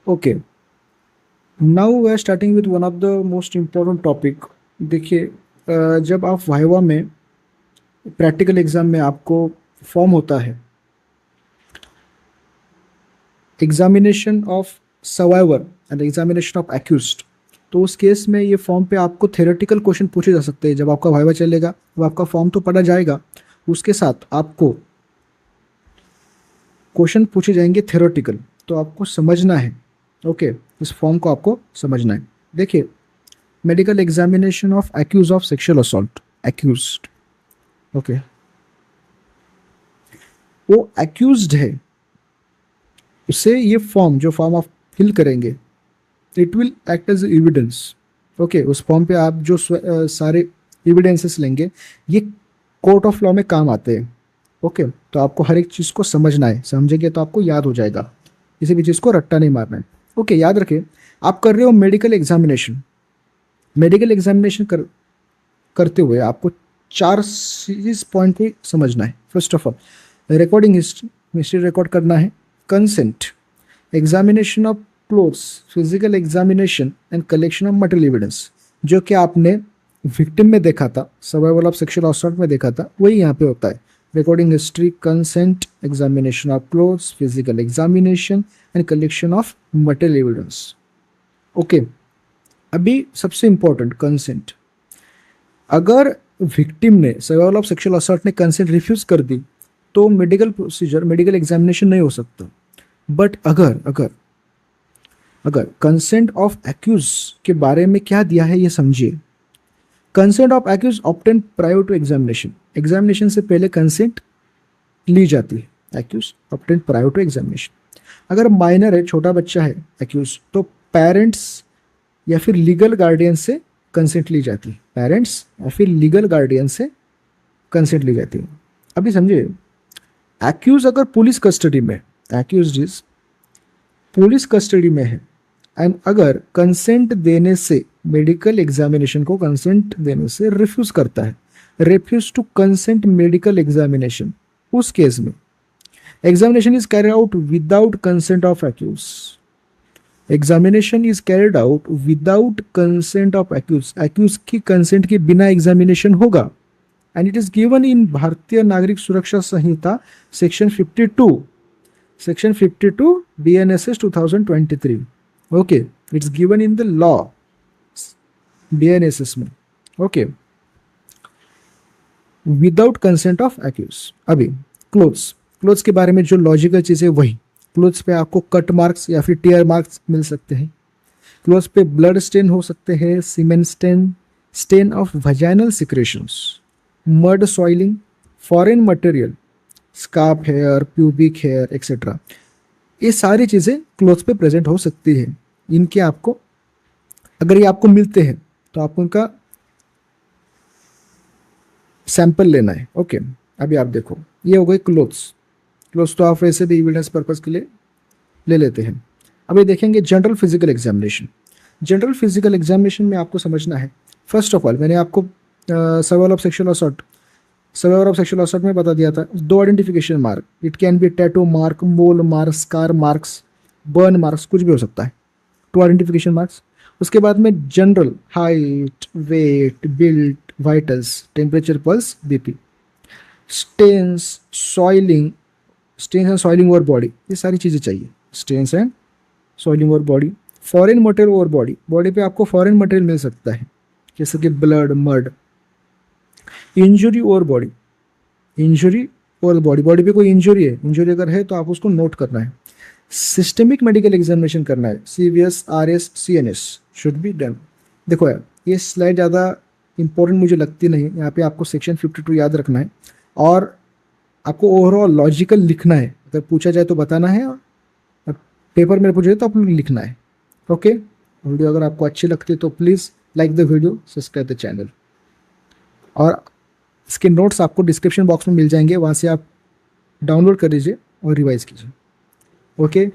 Okay, now we are starting with one of the most important topic. देखिए, जब आप viva में practical exam में आपको फॉर्म होता है examination of survivor and examination of accused, तो उस केस में ये फॉर्म पे आपको थ्योरेटिकल क्वेश्चन पूछे जा सकते हैं। जब आपका वाइवा चलेगा वो आपका फॉर्म तो पढ़ा जाएगा, उसके साथ आपको क्वेश्चन पूछे जाएंगे थ्योरेटिकल, तो आपको समझना है। ओके, इस फॉर्म को आपको समझना है। देखिए, medical examination of accuse of sexual assault, accused. Okay, वो एक्यूज्ड है, उससे ये फॉर्म जो फॉर्म आप फिल करेंगे it will act as evidence. Okay, उस फॉर्म पे आप जो सारे एविडेंसेस लेंगे ये कोर्ट ऑफ लॉ में काम आते हैं। ओके, तो आपको हर एक चीज़ को समझना है, समझेंगे तो आपको याद हो जाएगा, किसी भी चीज़ को रट्टा नहीं मारना है। ओके, याद रखिए, आप कर रहे हो मेडिकल एग्जामिनेशन। मेडिकल एग्जामिनेशन करते हुए आपको चार सीरीज पॉइंट पे समझना है। First of all, recording history record करना है, consent, examination of clothes, physical examination and collection of material evidence. जो कि आपने विक्टिम में देखा था, सर्वाइवल ऑफ सेक्सुअल असॉल्ट में देखा था, वही यहाँ पे होता है। Recording history, consent, examination of clothes, physical examination and collection of material evidence. Okay, अभी सबसे इंपॉर्टेंट कंसेंट। अगर विक्टिम ने, सर्वाइवल ऑफ सेक्सुअल असॉल्ट ने कंसेंट रिफ्यूज कर दी तो मेडिकल प्रोसीजर, मेडिकल एग्जामिनेशन नहीं हो सकता। बट अगर अगर अगर कंसेंट ऑफ एक्यूज के बारे में क्या दिया है ये समझिए। Consent of accuse obtain prior to examination, examination से पहले कंसेंट ली जाती है। Accuse obtain prior to examination. अगर माइनर है, छोटा बच्चा है एक्यूज, तो पेरेंट्स या फिर लीगल गार्डियन से कंसेंट ली जाती है। पेरेंट्स या फिर लीगल गार्डियन से कंसेंट ली जाती है। अभी समझिए, एक्यूज अगर पुलिस कस्टडी में, एक्यूज इज पुलिस कस्टडी में है एंड अगर कंसेंट देने से, मेडिकल एग्जामिनेशन को कंसेंट देने से रिफ्यूज करता है, refuse to consent medical examination, उस केस में examination is carried out without consent of accused. Examination is carried out without consent of accused, accused की कंसेंट के बिना एग्जामिनेशन होगा। And it is given in Bharatiya Nagarik Suraksha Sanhita section 52, section 52 BNSS 2023। Okay, it's given in the law BNSS में। Okay, without consent of accused. अभी clothes, clothes के बारे में जो लॉजिकल चीज़ है वही, क्लोथ्स पे आपको कट मार्क्स या फिर टीयर मार्क्स मिल सकते हैं। क्लोथ्स पे ब्लड स्टेन हो सकते हैं, semen stain, stain of vaginal secretions, mud soiling, foreign material, scalp hair, pubic hair etcetera. ये सारी चीज़ें क्लोथ्स पे प्रेजेंट हो सकती है। इनके आपको, अगर ये आपको मिलते हैं तो आपको उनका सैंपल लेना है। ओके, अभी आप देखो, ये हो गई क्लोथ्स। क्लोथ्स तो आप वैसे भी एविडेंस पर्पज के लिए ले लेते हैं। अभी देखेंगे general physical examination. General physical examination में आपको समझना है, फर्स्ट ऑफ ऑल मैंने आपको survival of sexual assault, survival of sexual assault में बता दिया था, 2 identification mark, it can be tattoo mark, mole mark, scar marks, burn marks, कुछ भी हो सकता है। 2 आइडेंटिफिकेशन मार्क्स। उसके बाद में general height, weight, built, vitals, temperature, pulse, BP, stains, soiling, stains and soiling over body, ये सारी चीज़ें चाहिए। Stains and soiling over body, foreign material over body, body पे आपको फॉरेन मटेरियल मिल सकता है जैसे कि blood, mud, injury over body, injury over body, body पे कोई इंजुरी है, इंजुरी अगर है तो आप उसको नोट करना है। सिस्टमिक मेडिकल एग्जामिनेशन करना है, CVS, RS, CNS should be done. देखो यार, ये स्लाइड ज़्यादा इंपॉर्टेंट मुझे लगती नहीं, यहाँ पे आपको सेक्शन 52 याद रखना है और आपको ओवरऑल लॉजिकल लिखना है। अगर पूछा जाए तो बताना है और पेपर में पूछा जाए तो आपको लिखना है। ओके, वीडियो अगर आपको अच्छी लगती है तो please like the video, subscribe the channel, और इसके नोट्स आपको डिस्क्रिप्शन बॉक्स में मिल जाएंगे, वहाँ से आप डाउनलोड कर लीजिए और रिवाइज कीजिए। ओके।